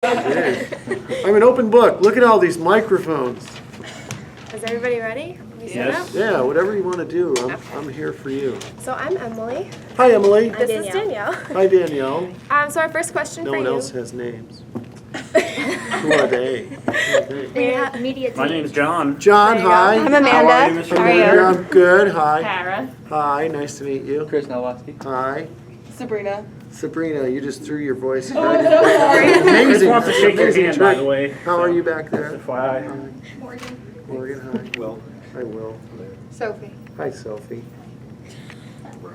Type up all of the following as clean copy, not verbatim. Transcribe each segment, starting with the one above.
I'm an open book. Look at all these microphones. Is everybody ready? Yes. Yeah, whatever you want to do, I'm here for you. So I'm Emily. Hi, Emily. This is Danielle. Hi, Danielle. So our first question No for one you. else has names. Who are they? Media My name's John. John, hi. I'm Amanda. How are you, Mr. How are you? Coulier? I'm good. Hi. Kara. Hi, nice to meet you. Chris Nowotski. Hi. Sabrina. Sabrina, you just threw your voice Oh, right I'm so sorry. Chris Amazing. wants to shake your Amazing hand, by trick. the way. How are you back there? FYI. Morgan, hi. Will. Hi, Will. Sophie. Hi, Sophie.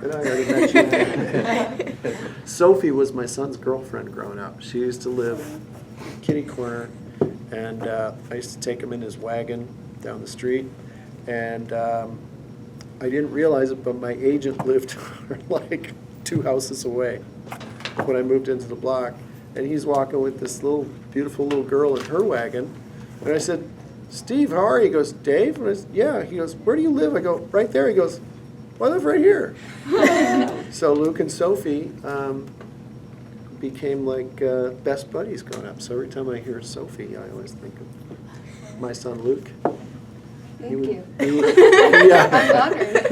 And I already met you. Sophie was my son's girlfriend growing up. She used to live kitty corner, and I used to take him in his wagon down the street, and I didn't realize it, but my agent lived like 2 houses away when I moved into the block, and he's walking with this little beautiful little girl in her wagon, and I said, "Steve, how are you?" He goes, "Dave?" And I said, "Yeah." He goes, "Where do you live?" I go, "Right there." He goes, "Well, I live right here." So Luke and Sophie became like best buddies growing up. So every time I hear Sophie, I always think of my son Luke. Thank you. Yeah. I'm honored.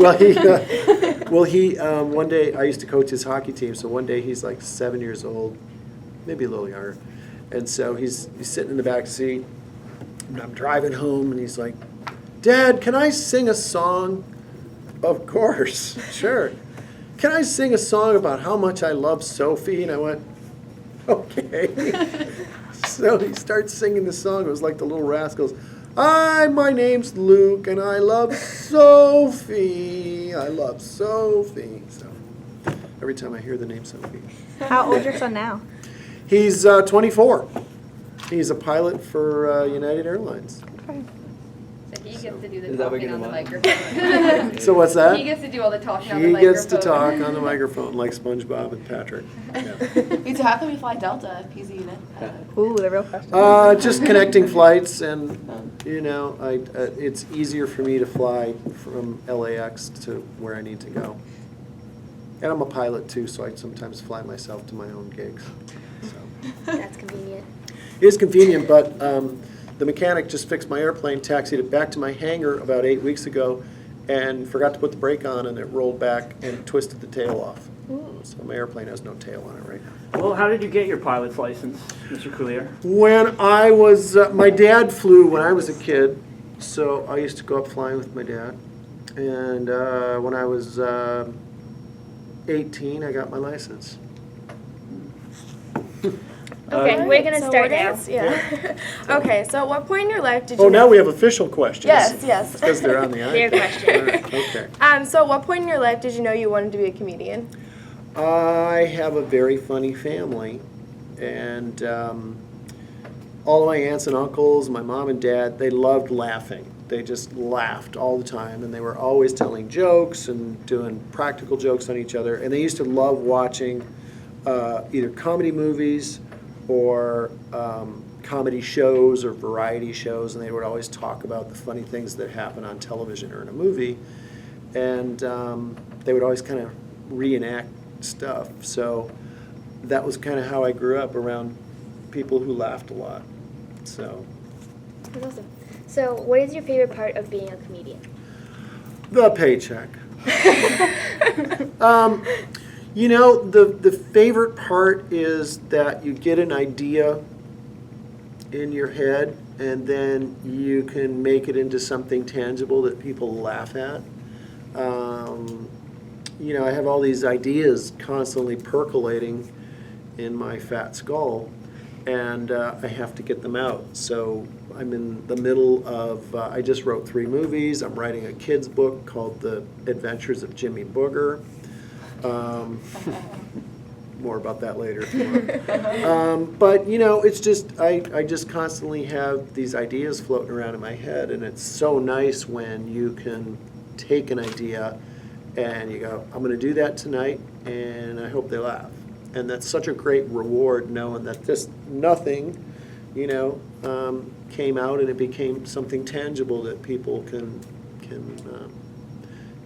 Well, he one day, I used to coach his hockey team, so one day he's like 7 years old, maybe a little younger, and so he's sitting in the back seat, and I'm driving home, and he's like, "Dad, can I sing a song?" "Of course, sure. Can I sing a song about how much I love Sophie?" And I went, "Okay." So he starts singing the song. It was like the Little Rascals. My name's Luke, and I love Sophie. I love Sophie. So every time I hear the name Sophie. How old is your son now? He's 24. He's a pilot for United Airlines. So he gets to do the Is that what talking you're on the gonna microphone. So what's that? He gets to do all the talking on the He microphone. gets to talk on the microphone like SpongeBob and Patrick. Yeah. So how can we fly Delta if he's a unit? Ooh, the real question. Just connecting flights, and it's easier for me to fly from LAX to where I need to go. And I'm a pilot too, so I sometimes fly myself to my own gigs. So. That's convenient. It is convenient, but the mechanic just fixed my airplane, taxied it back to my hangar about 8 weeks ago, and forgot to put the brake on, and it rolled back and twisted the tail off. So my airplane has no tail on it right now. Well, how did you get your pilot's license, Mr. Coulier? When I was, my dad flew when I was a kid, so I used to go up flying with my dad. And when I was 18, I got my license. Okay, we're gonna So start what now. is- Yeah. Okay, so at what point in your life did you... Oh, now we have official questions. Yes. Because they're on the Fair iPad. question. All right, okay. So at what point in your life did you know you wanted to be a comedian? I have a very funny family, and all of my aunts and uncles, my mom and dad, they loved laughing. They just laughed all the time, and they were always telling jokes and doing practical jokes on each other, and they used to love watching either comedy movies or comedy shows or variety shows, and they would always talk about the funny things that happen on television or in a movie, and they would always kind of reenact stuff. So that was kind of how I grew up, around people who laughed a lot. So That's awesome. So, what is your favorite part of being a comedian? the paycheck. The favorite part is that you get an idea in your head, and then you can make it into something tangible that people laugh at. I have all these ideas constantly percolating in my fat skull, and I have to get them out. So I'm in the middle of, I just wrote 3 movies. I'm writing a kid's book called The Adventures of Jimmy Booger. More about that later. But it's just, I just constantly have these ideas floating around in my head, and it's so nice when you can take an idea and you go, I'm going to do that tonight, and I hope they laugh. And that's such a great reward, knowing that just nothing, came out and it became something tangible that people can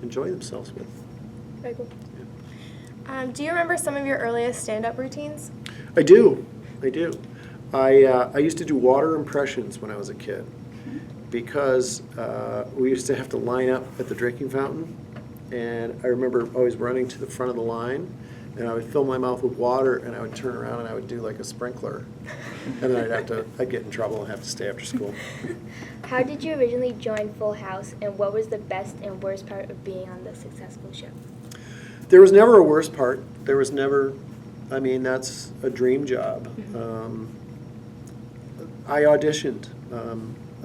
enjoy themselves with. Very cool. Do you remember some of your earliest stand-up routines? I do. I used to do water impressions when I was a kid because we used to have to line up at the drinking fountain, and I remember always running to the front of the line, and I would fill my mouth with water, and I would turn around and I would do like a sprinkler, and then I'd get in trouble and have to stay after school. How did you originally join Full House, and what was the best and worst part of being on the successful show? There was never a worst part. There was never, I mean, that's a dream job. I auditioned.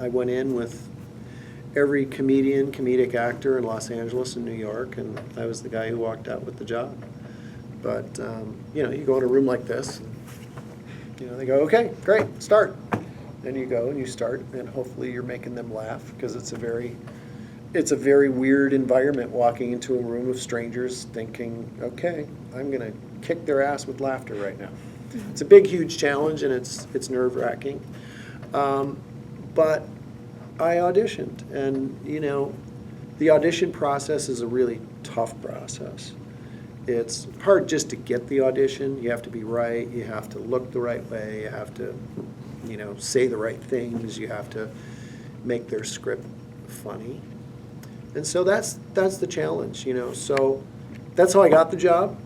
I went in with every comedic actor in Los Angeles and New York, and I was the guy who walked out with the job. But, you go in a room like this, and, they go, okay, great, start. Then you go and you start, and hopefully you're making them laugh, because it's a very weird environment walking into a room of strangers thinking, okay, I'm going to kick their ass with laughter right now. It's a big, huge challenge, and it's nerve-wracking. But I auditioned, and, the audition process is a really tough process. It's hard just to get the audition. You have to be right. You have to look the right way. You have to, say the right things. You have to make their script funny. And so that's the challenge, So that's how I got the job.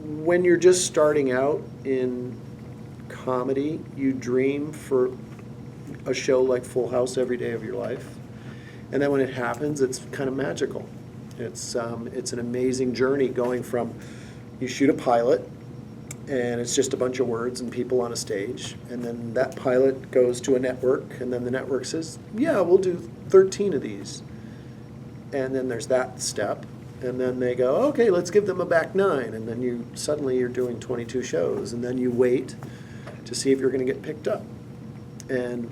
When you're just starting out in comedy, you dream for a show like Full House every day of your life. And then when it happens, it's kind of magical. It's an amazing journey going from you shoot a pilot, and it's just a bunch of words and people on a stage, and then that pilot goes to a network, and then the network says, yeah, we'll do 13 of these. And then there's that step, and then they go, okay, let's give them a back 9, and then suddenly you're doing 22 shows, and then you wait to see if you're going to get picked up. And,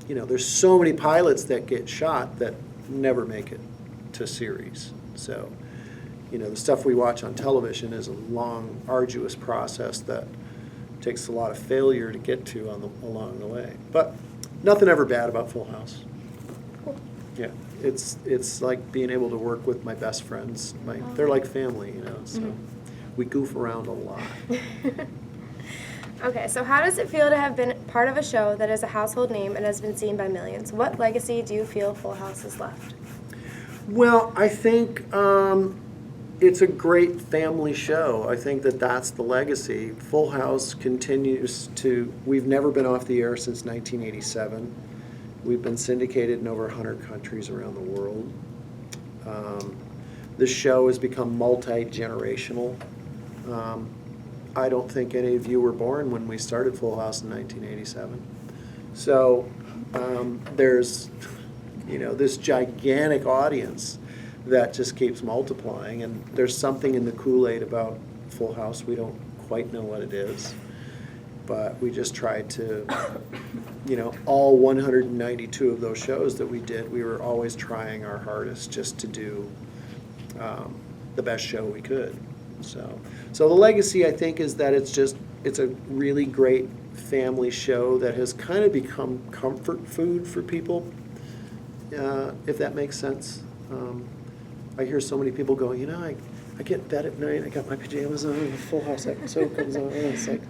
there's so many pilots that get shot that never make it to series. So, the stuff we watch on television is a long, arduous process that takes a lot of failure to get to along the way. But nothing ever bad about Full House. Cool. Yeah, it's like being able to work with my best friends. They're like family, so we goof around a lot. Okay, so how does it feel to have been part of a show that is a household name and has been seen by millions? What legacy do you feel Full House has left? Well, I think it's a great family show. I think that's the legacy. Full House continues we've never been off the air since 1987. We've been syndicated in over 100 countries around the world. This show has become multi-generational. I don't think any of you were born when we started Full House in 1987. So there's this gigantic audience that just keeps multiplying, and there's something in the Kool-Aid about Full House. We don't quite know what it is, but we just tried to, all 192 of those shows that we did, we were always trying our hardest just to do the best show we could. So the legacy, I think, is that it's a really great family show that has kind of become comfort food for people. If that makes sense. I hear so many people go, I get bed at night, I got my pajamas on, and a Full House episode comes on, and it's like,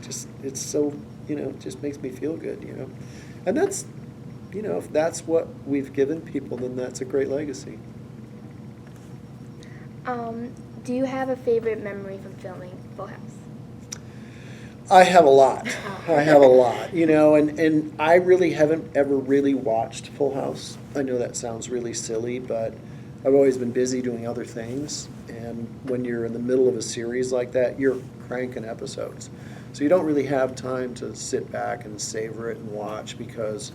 it's so, it just makes me feel good, And that's, if that's what we've given people, then that's a great legacy. Do you have a favorite memory from filming Full House? I have a lot. And I really haven't ever really watched Full House. I know that sounds really silly, but I've always been busy doing other things. And when you're in the middle of a series like that, you're cranking episodes. So you don't really have time to sit back and savor it and watch because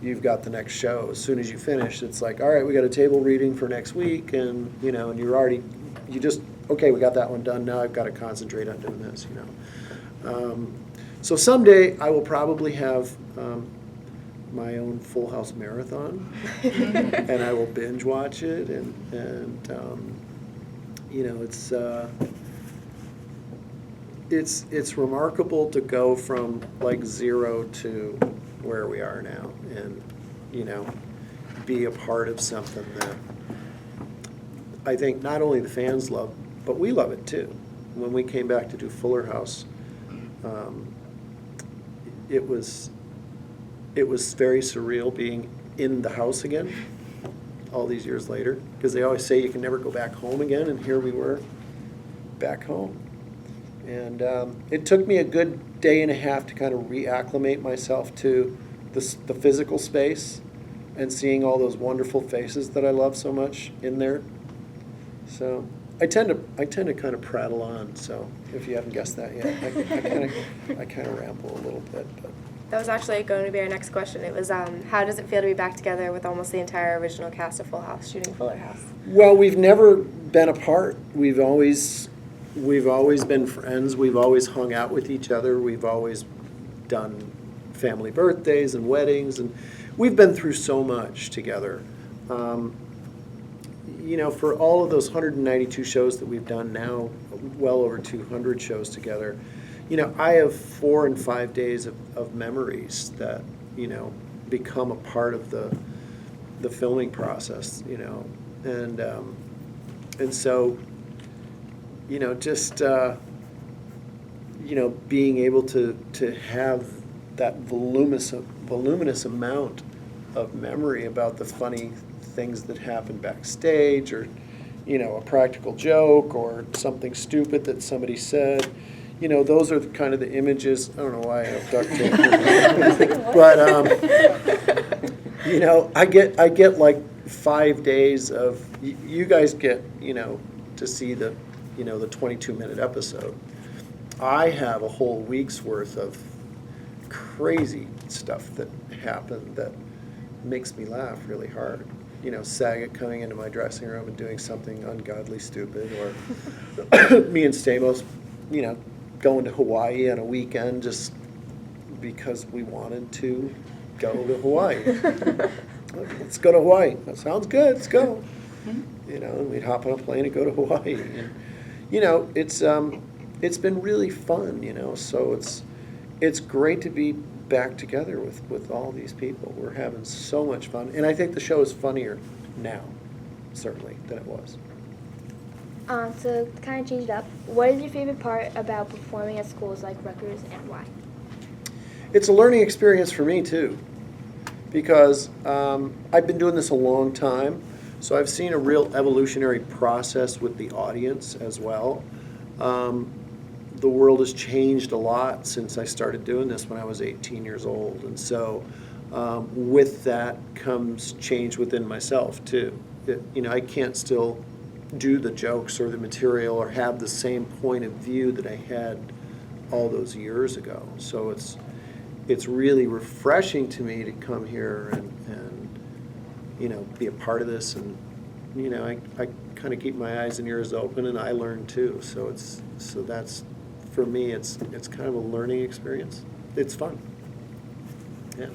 you've got the next show. As soon as you finish, it's like, all right, we got a table reading for next week, and and okay, we got that one done. Now I've got to concentrate on doing this, So someday I will probably have my own Full House marathon, and I will binge watch it, and it's remarkable to go from like 0 to where we are now, and be a part of something that I think not only the fans love, but we love it too. When we came back to do Fuller House, it was very surreal being in the house again all these years later, because they always say you can never go back home again, and here we were back home. And it took me a good day and a half to kind of reacclimate myself to the physical space and seeing all those wonderful faces that I love so much in there. So I tend to kind of prattle on. So if you haven't guessed that yet, I kind of ramble a little bit. But. That was actually going to be our next question. It was, how does it feel to be back together with almost the entire original cast of Full House shooting Fuller House? Well, we've never been apart. We've always been friends. We've always hung out with each other. We've always done family birthdays and weddings, and we've been through so much together. For all of those 192 shows that we've done now, well over 200 shows together, I have 4 and 5 days of memories that, become a part of the filming process, and so, just, being able to have that voluminous amount of memory about the funny things that happen backstage, or, a practical joke or something stupid that somebody said. Those are kind of the images. I don't know why I have duct tape. But, I get like 5 days of, you guys get, to see the 22-minute episode. I have a whole week's worth of crazy stuff that happened that makes me laugh really hard. Saget coming into my dressing room and doing something ungodly stupid, or me and Stamos, going to Hawaii on a weekend just because we wanted to go to Hawaii. Let's go to Hawaii. That sounds good. Let's go. And we'd hop on a plane and go to Hawaii. And, it's been really fun. So it's great to be back together with all these people. We're having so much fun, and I think the show is funnier now, certainly, than it was. So to kind of change it up, what is your favorite part about performing at schools like Rutgers, and why? It's a learning experience for me too, because I've been doing this a long time, so I've seen a real evolutionary process with the audience as well. The world has changed a lot since I started doing this when I was 18 years old, and so with that comes change within myself too. I can't still do the jokes or the material or have the same point of view that I had all those years ago. So it's really refreshing to me to come here and be a part of this, and I kind of keep my eyes and ears open, and I learn too. So that's, for me, it's kind of a learning experience. It's fun. Yeah.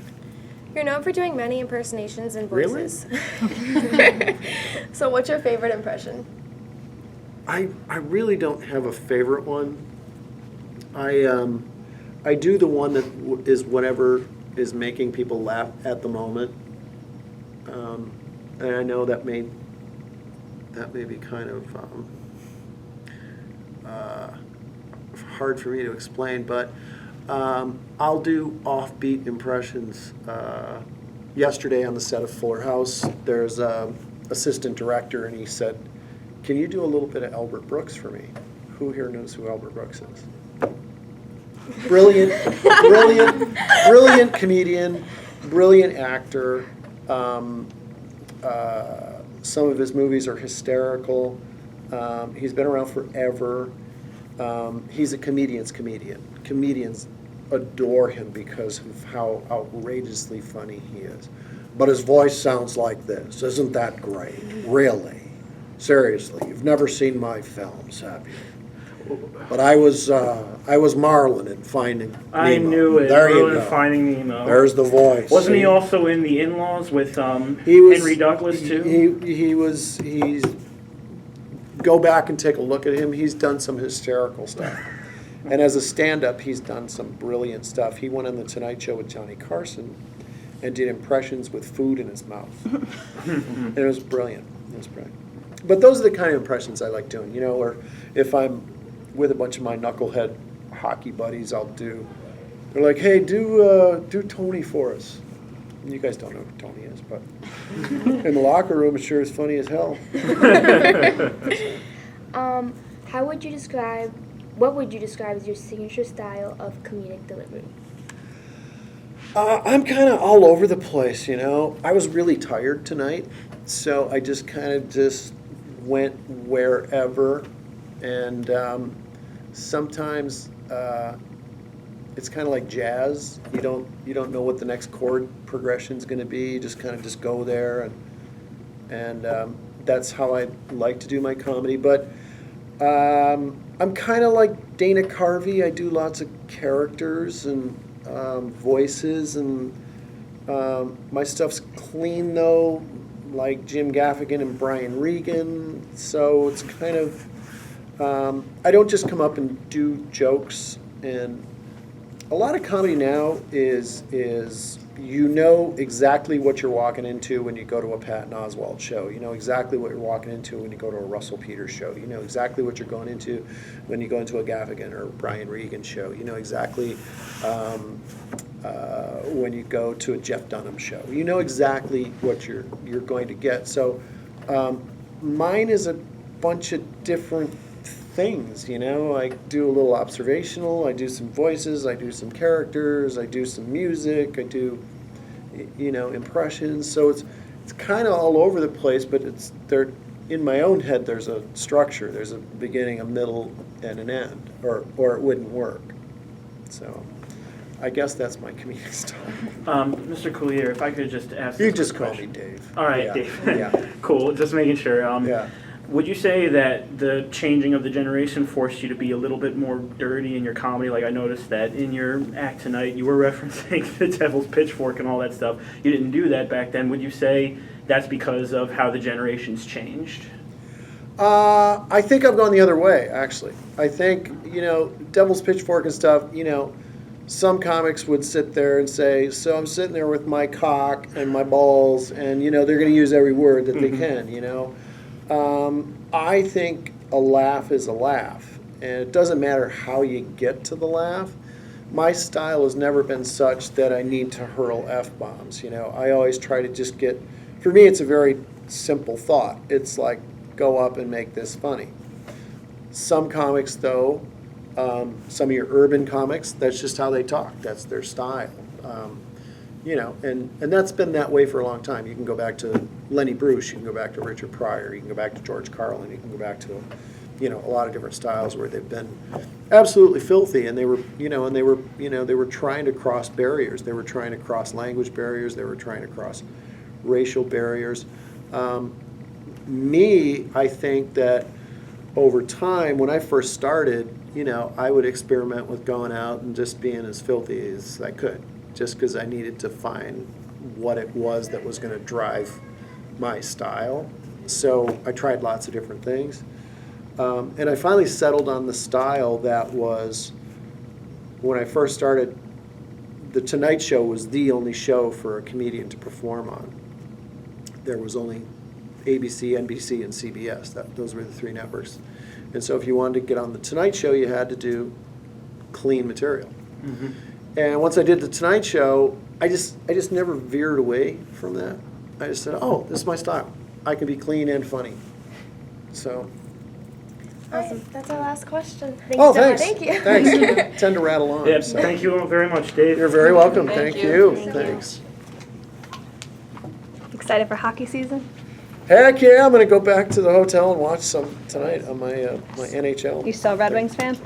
You're known for doing many impersonations and Really? voices. So what's your favorite impression? I really don't have a favorite one. I do the one that is whatever is making people laugh at the moment, and I know that may be kind of hard for me to explain, but I'll do offbeat impressions. Yesterday on the set of Fuller House, there's an assistant director, and he said, "Can you do a little bit of Albert Brooks for me?" Who here knows who Albert Brooks is? Brilliant comedian, brilliant actor. Some of his movies are hysterical. He's been around forever. He's a comedian's comedian. Comedians adore him because of how outrageously funny he is. But his voice sounds like this. Isn't that great? Really? Seriously, you've never seen my films, have you? But I was Marlin in Finding Nemo. I knew it. There you Marlin go. Finding Nemo. There's the voice. Wasn't he See? also in The In-Laws with He was, Henry Douglas too? He's go back and take a look at him. He's done some hysterical stuff. And as a stand-up, he's done some brilliant stuff. He went on The Tonight Show with Johnny Carson and did impressions with food in his mouth. And it was brilliant. It was brilliant. But those are the kind of impressions I like doing, or if I'm with a bunch of my knucklehead hockey buddies, I'll do They're like, hey, do Tony for us. You guys don't know who Tony is, but in the locker room, it sure is funny as hell. What would you describe as your signature style of comedic delivery? I'm kind of all over the place, you know. I was really tired tonight, so I just kind of just went wherever, and sometimes it's kind of like jazz. You don't know what the next chord progression is going to be. You just kind of just go there, and that's how I like to do my comedy. But I'm kind of like Dana Carvey. I do lots of characters and voices, and my stuff's clean though, like Jim Gaffigan and Brian Regan. So it's kind of I don't just come up and do jokes. And a lot of comedy now is you know exactly what you're walking into when you go to a Patton Oswalt show. You know exactly what you're walking into when you go to a Russell Peters show. You know exactly what you're going into when you go into a Gaffigan or Brian Regan show. You know exactly when you go to a Jeff Dunham show. You know exactly what you're going to get. So mine is a bunch of different things, you know. I do a little observational, I do some voices, I do some characters, I do some music, I do, you know, impressions. So it's kind of all over the place, but in my own head there's a structure. There's a beginning, a middle, and an end, or it wouldn't work. So I guess that's my comedic style. Mr. Coulier, if I could just ask You this just quick call me question. Dave. All right, Yeah. Dave. Yeah. Cool, just making sure. Yeah. Would you say that the changing of the generation forced you to be a little bit more dirty in your comedy? Like I noticed that in your act tonight, you were referencing the Devil's Pitchfork and all that stuff. You didn't do that back then. Would you say that's because of how the generations changed? I think I've gone the other way, actually. I think, you know, Devil's Pitchfork and stuff, you know, some comics would sit there and say, so I'm sitting there with my cock and my balls, and, you know, they're going to use every word that they can, you know. I think a laugh is a laugh, and it doesn't matter how you get to the laugh. My style has never been such that I need to hurl F-bombs, you know. I always try to just get, for me it's a very simple thought. It's like, go up and make this funny. Some comics though, some of your urban comics, that's just how they talk. That's their style. You know, and that's been that way for a long time. You can go back to Lenny Bruce, you can go back to Richard Pryor, you can go back to George Carlin, you can go back to, you know, a lot of different styles where they've been absolutely filthy, and they were trying to cross barriers. They were trying to cross language barriers. They were trying to cross racial barriers. Me, I think that over time, when I first started, you know, I would experiment with going out and just being as filthy as I could, just because I needed to find what it was that was going to drive my style. So I tried lots of different things. And I finally settled on the style that was, when I first started, The Tonight Show was the only show for a comedian to perform on. There was only ABC, NBC, and CBS. Those were the three networks. And so if you wanted to get on The Tonight Show, you had to do clean material. Mm-hmm. And once I did The Tonight Show, I just never veered away from that. I just said, oh, this is my style. I can be clean and funny. So. Awesome. That's our last question. Thank you so much. Thanks. Thank you. Thanks. Tend to rattle on. Yeah, So. Thank you all very much, Dave. You're very welcome. Thank Thank you. you. Thanks. Excited for hockey season? Heck yeah, I'm going to go back to the hotel and watch some tonight on my my NHL. You still a Red Wings fan?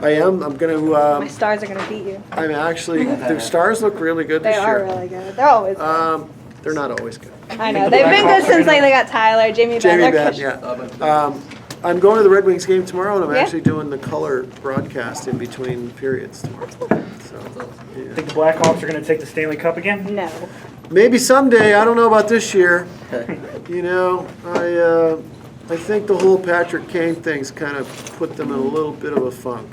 I am. I'm going My to. Stars are going to beat you. I'm actually. The Stars look really good They this are year. really good. They're always good. They're not always good. I know. They've been good since like they got Tyler, Jamie Benn. Jamie They're Benn, good. yeah. I'm going to the Red Wings game tomorrow, and I'm Yeah? actually doing the color broadcast in between periods tomorrow. So, yeah. Think the Blackhawks are going to take the Stanley Cup again? No. Maybe someday. I don't know about this year. You know, I think the whole Patrick Kane thing's kind of put them in a little bit of a funk.